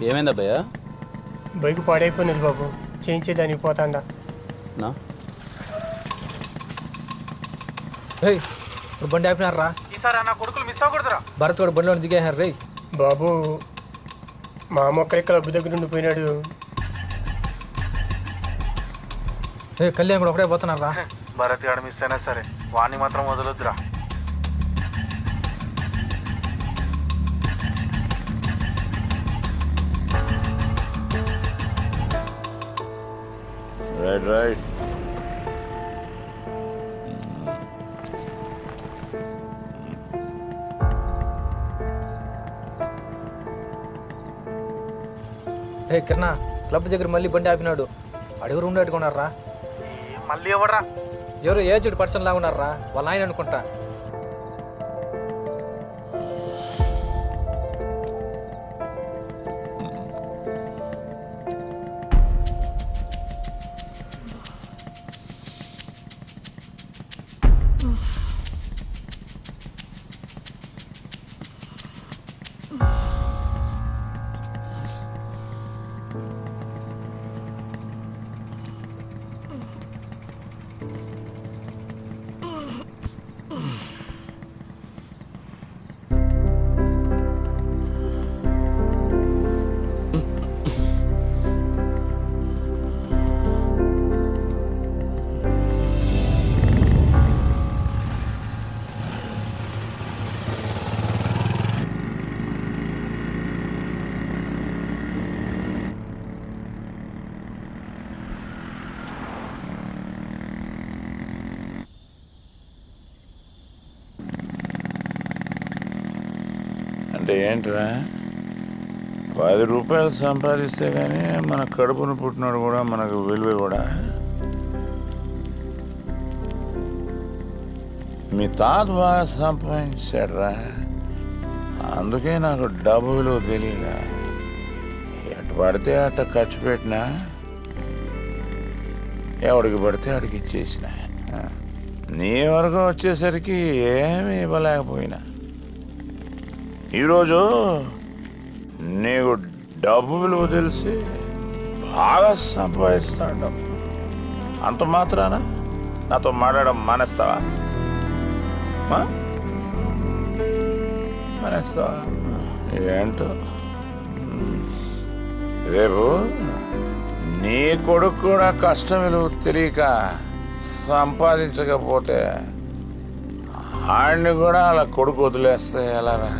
ఏమైందా భయ్య? బైక్ పాడైపోయినది బాబు, చేయించేదానికి పోతాండా. నా ఇప్పుడు బండి ఆపినారా? ఈసారి నా కొడుకులు మిస్ అవ్వకూడదురా. భరత్ కూడా బండిలో దిగేహారు రే. బాబు మా మొక్క క్లబ్ దగ్గర ఉండిపోయినాడు. కళ్యాణ్ కూడా ఒకటే పోతున్నారా? భరత్ గాడు మిస్ అయినా సరే వాణ్ణి మాత్రం వదలొద్దురా. రైట్ రే కిరణ్, క్లబ్ దగ్గర మళ్ళీ బండి ఆపినాడు. అడుగురు ఉండేట్టుకున్నారా? మళ్ళీ ఎవడరా? ఎవరు ఏజ్డ్ పర్సన్ లాగా ఉన్నారా? వాళ్ళ ఆయన అనుకుంటా. అంటే ఏంట్రా, 10 రూపాయలు సంపాదిస్తే కానీ మన కడుపును పుట్టినాడు కూడా మనకు విలువ కూడా. మీ తాత బాగా సంపాదించాడురా, అందుకే నాకు డబ్బు విలువ తెలియదా. ఎటు పడితే అట్ట ఖర్చు పెట్టినా, ఎవడికి పడితే అడిగి ఇచ్చేసిన. నీ వరకు వచ్చేసరికి ఏమీ ఇవ్వలేకపోయినా, ఈరోజు నీకు డబ్బు విలువ తెలిసి బాగా సంపాదిస్తాడు. అంత మాత్రాన నాతో మాట్లాడడం మానేస్తావా? మానేస్తావా ఏంటో. రేపు నీ కొడుకు కూడా కష్టం విలువ తెలియక సంపాదించకపోతే ఆడిని కూడా అలా కొడుకు వదిలేస్తే ఎలారా?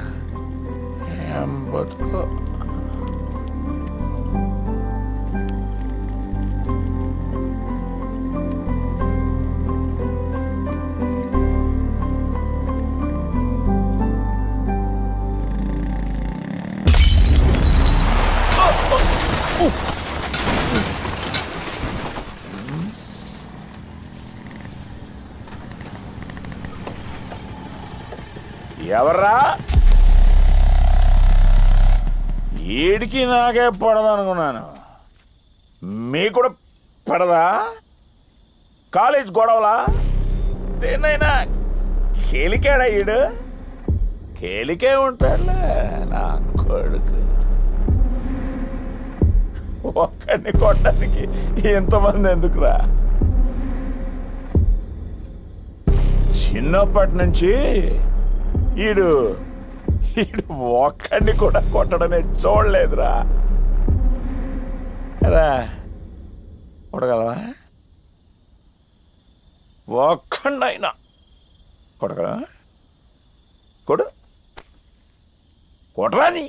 ఏం బతుకో. ఎవర్రా? ఈడికి నాకే పడదనుకున్నాను, మీకు కూడా పడదా? కాలేజ్ గొడవలా? దేన్నైనా కేలికాడా ఈడు? కేలికే ఉంటాడులే నా కొడుకు. ఒక్కడిని కొట్టడానికి ఎంతమంది ఎందుకురా? చిన్నప్పటి నుంచి ఈడు ఒక్కడిని కూడా కొట్టడమే చూడలేదురా. రా కొట్టగలవా? ఒక్కడైనా కొట్టగలవా? కొట్టరాని.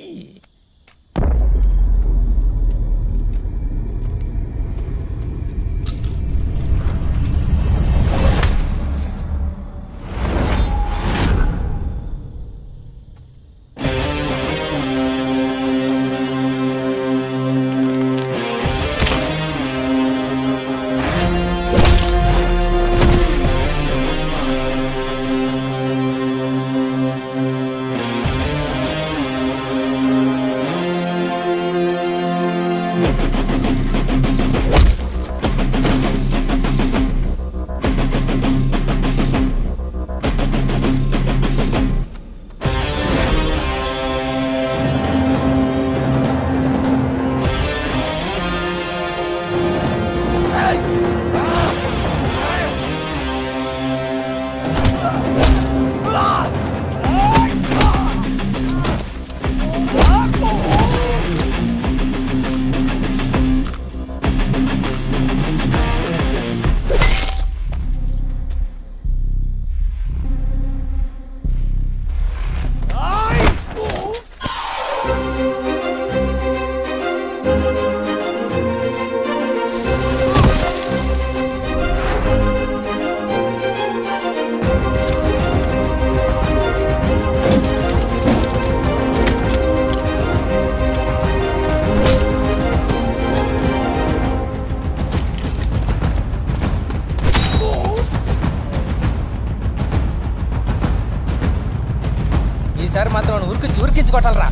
ఈసారి మాత్రం ఉరికించి కొట్టాలరా.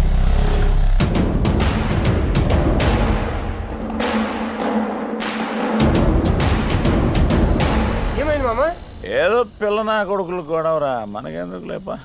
ఏమైంది మామ? ఏదో పిల్ల నా కొడుకులు గొడవరా, మనకెందుకు లేపా.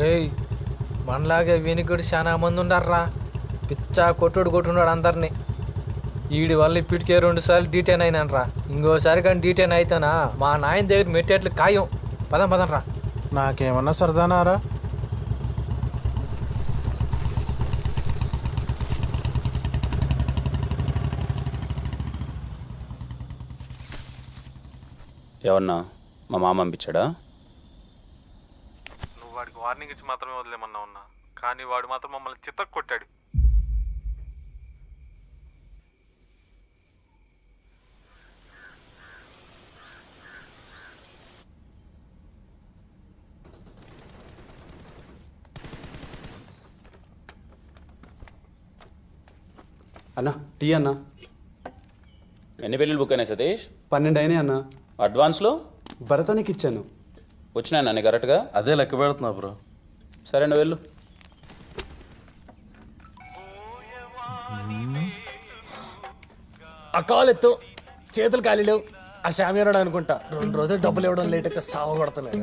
రేయ్, మనలాగే వినికుడు చాలా మంది ఉండారా. పిచ్చా కొట్టున్నాడు అందరినీ. ఈడి వల్ల ఇప్పటికే 2 సార్లు డీటెయిన్ అయినానరా. ఇంకోసారి కానీ డీటెయిన్ అయితేనా మా నాయన దగ్గర మెట్టేట్లు ఖాయం. పదంరా. నాకేమన్నా సరదానారా? ఎవరన్నా మా మామ పంపించాడా? నువ్వు వాడికి వార్నింగ్ ఇచ్చి మాత్రమే వదిలేమన్నా ఉన్నా, కానీ వాడు మాత్రం మమ్మల్ని చిత్తకు కొట్టాడు. అన్నా టీ అన్నా. ఎన్ని పెళ్ళిళ్ళు బుక్ అయినాయి సతీష్? 12 అయినాయి అన్నా. అడ్వాన్స్లో భరతానికి ఇచ్చాను. వచ్చినాయి నన్ను కరెక్ట్గా? అదే లెక్క పెడుతున్నా బ్రో. సరే నువ్వు వెళ్ళు. ఆ కాలు ఎత్తు, చేతులు ఖాళీ లేవు. ఆ షామియానాడు అనుకుంటా 2 రోజులు డబ్బులు ఇవ్వడం లేట్ అయితే సాగు కొడుతున్నాయి.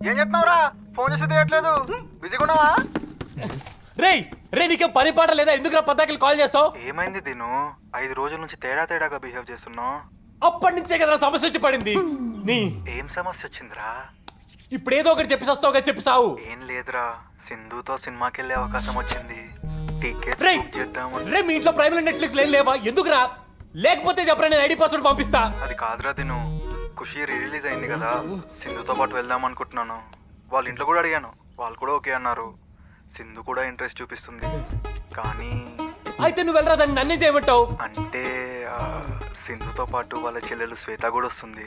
ఏం చేస్తున్నావురా? ఫోన్ చేసి తీయట్లేదు, బిజీగా ఉన్నావా? రే నీకేం పని పాట లేదా? ఎందుకు పద్దాకి కాల్ చేస్తావు? ఏమైంది దీను? 5 రోజుల నుంచి తేడాగా బిహేవ్ చేస్తున్నావు. అప్పటి నుంచే కదా సమస్య వచ్చి పడింది. నీ ఏం సమస్య వచ్చిందిరా? ఇప్పుడు ఏదో ఒకటి చెప్పి వస్తావుగా, చెప్పి సావు. ఏం లేదురా, సింధుతో సినిమాకి వెళ్ళే అవకాశం వచ్చింది. టికెట్ రే బుక్ చేద్దామని. రే మీ ఇంట్లో ప్రైమ్ నెట్ఫ్లిక్స్ లేవా? ఎందుకురా? లేకపోతే చెప్పరా, నేను ఐడి పాస్వర్డ్ పంపిస్తా. అది కాదురా దిను, ఖుషి రిలీజ్ అయింది కదా, సింధుతో పాటు వెళ్దాం అనుకుంటున్నాను. వాళ్ళ ఇంట్లో కూడా అడిగాను, వాళ్ళు కూడా ఓకే అన్నారు. సింధు కూడా ఇంట్రెస్ట్ చూపిస్తుంది, కానీ అయితే నువ్వు వెళ్ళరా, దాన్ని నన్నే చేయమంటావు? అంటే సింధుతో పాటు వాళ్ళ చెల్లెలు శ్వేత కూడా వస్తుంది.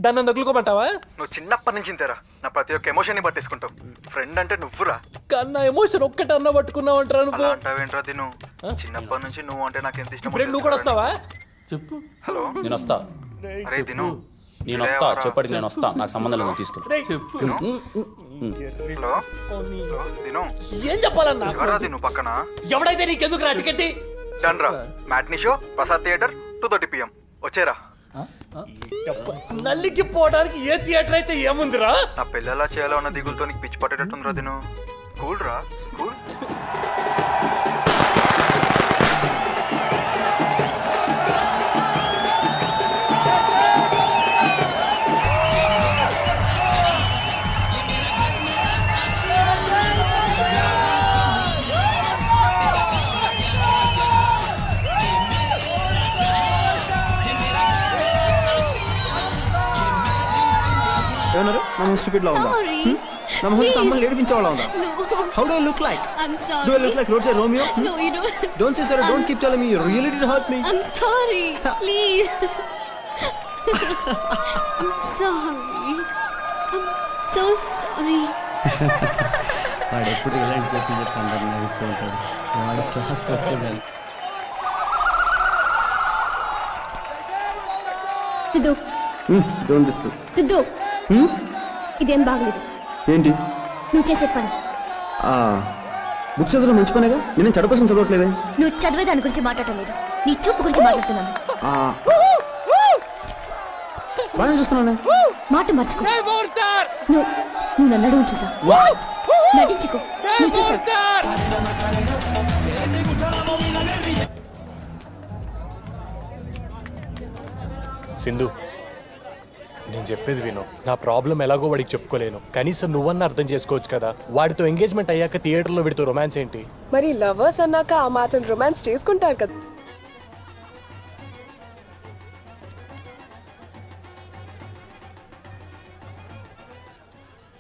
దాన్ని నొక్కులుకోమంటావా? నువ్వు చిన్నప్పటి నుంచి ఇంతేరా, నా ప్రతి ఒక్క ఎమోషన్ ని పట్టేసుకుంటావు. ఫ్రెండ్ అంటే నువ్వురా. కన్నా ఎమోషన్ ఒక్కటి అన్న పట్టుకున్నావు అంటారా నువ్వు? అలా అంటావేంట్రా తిను? చిన్నప్పటి నుంచి నువ్వు అంటే నాకు ఎంత ఇష్టం. నువ్వు కూడా వస్తావా? చెప్పు. హలో, నేను వస్తా. అరే తిను, నేను వస్తా, చెప్పండి నేను వస్తా. నాకు సంబంధం లేదు, తీసుకెళ్ళి. హలో తిను, ఏం చెప్పాలన్నా? ఎవరా తిను పక్కన? ఎవడైతే నీకెందుకు రా టికెట్? డన్ రా, matinee show, Prasad theatre, 2:30 PM. వచ్చేరా. నల్లికి పోవడానికి ఏ థియేటర్ అయితే ఏముందిరా? నా పిల్లలా చేయాలో అన్న దిగులతో నీకు పిచ్చి పట్టేటట్టుందిరా తిను. కూల్ రా, కూల్. ఏమన్నారు? నా ముందు స్టూపిడ్ లా ఉందా? నా ముందు అమ్మని ఏడిపించేవాళ్ళ ఉందా? How do I look like? I'm sorry. Do I look like road side Romeo? No, you don't. Don't say sorry. Don't keep telling me. You really did hurt me. I'm sorry. Please. I'm sorry. I'm so sorry. వాడు ఎప్పుడు ఇలాంటి చెప్పి అందరిని నవ్విస్తూ ఉంటాడు. వాడు క్లాస్కి వస్తే చాలు. Siddhu, Don't disturb. సిద్ధు, ఇదేం బాగలేదు. ఏంటి? నువ్వు చేసే పని. బుక్ చదవడం మంచి పనేగా. నేను చెడు కోసం చదవట్లేదే. నువ్వు చదివే దాని గురించి మాట్లాడటం లేదు, నీ చూపు గురించి మాట్లాడుతున్నాను. బాగా చూస్తున్నాను. మాట మర్చుకో. నువ్వు నన్ను అడుగు చూసా. నటించుకో. నువ్వు చూసావు. సింధు, నేను చెప్పేది విను. నా ప్రాబ్లం ఎలాగో వాడికి చెప్పుకోలేను. కనీసం నువ్వన్నా అర్థం చేసుకోవచ్చు కదా. వాడితో ఎంగేజ్మెంట్ అయ్యాక థియేటర్లో వీడితో రొమాన్స్ ఏంటి? మరి లవర్స్ అన్నాక ఆ మాత్రం రొమాన్స్ చేసుకుంటారు కదా.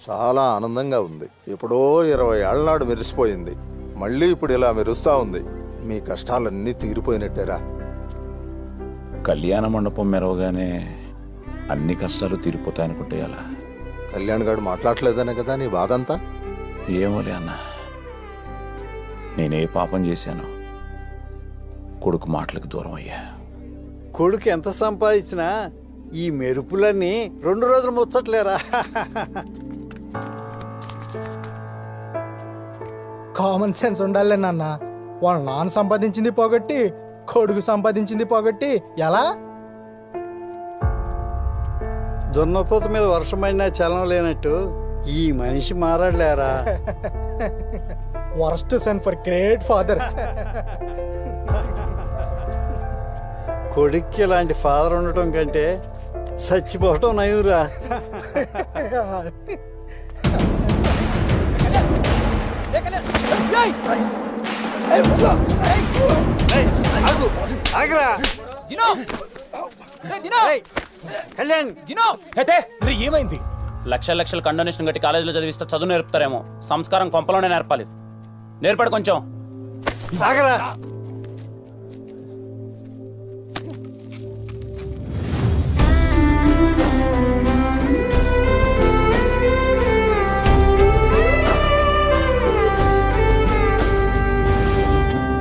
చాలా ఆనందంగా ఉంది. ఎప్పుడో 20 ఏళ్ల నాడు మెరిసిపోయింది, మళ్ళీ ఇప్పుడు ఇలా మెరుస్తా ఉంది. మీ కష్టాలన్నీ తీరిపోయినట్టేరా. కళ్యాణ మండపం మెరవగానే అన్ని కష్టాలు తీరిపోతాయనుకుంటే అలా. కళ్యాణ్ గారు మాట్లాడలేదనే కదా నీ బాధ అంతా? ఏమోలే అన్న, నేనే పాపం చేశాను. కొడుకు మాటలకు దూరం అయ్యా. కొడుకు ఎంత సంపాదించినా ఈ మెరుపులన్నీ 2 రోజులు ముచ్చట్లేరా. కామన్ సెన్స్ ఉండాలి నాన్న. వాళ్ళ నాన్న సంపాదించింది పోగొట్టి కొడుకు సంపాదించింది పోగొట్టి ఎలా? దున్నపోత మీద వర్షమైనా చలనం లేనట్టు ఈ మనిషి మారాడులేరా. Worst son for great father. కొడుక్కి ఇలాంటి ఫాదర్ ఉండటం కంటే చచ్చిపోవటం నయురా. కళ్యాణ్, ఏమైంది? లక్షల కండోనేషన్ కట్టి కాలేజీలో చదివిస్తే చదువు నేర్పుతారేమో, సంస్కారం కొంపలోనే నేర్పాలి. నేర్పడు కొంచెం. ఆగరా.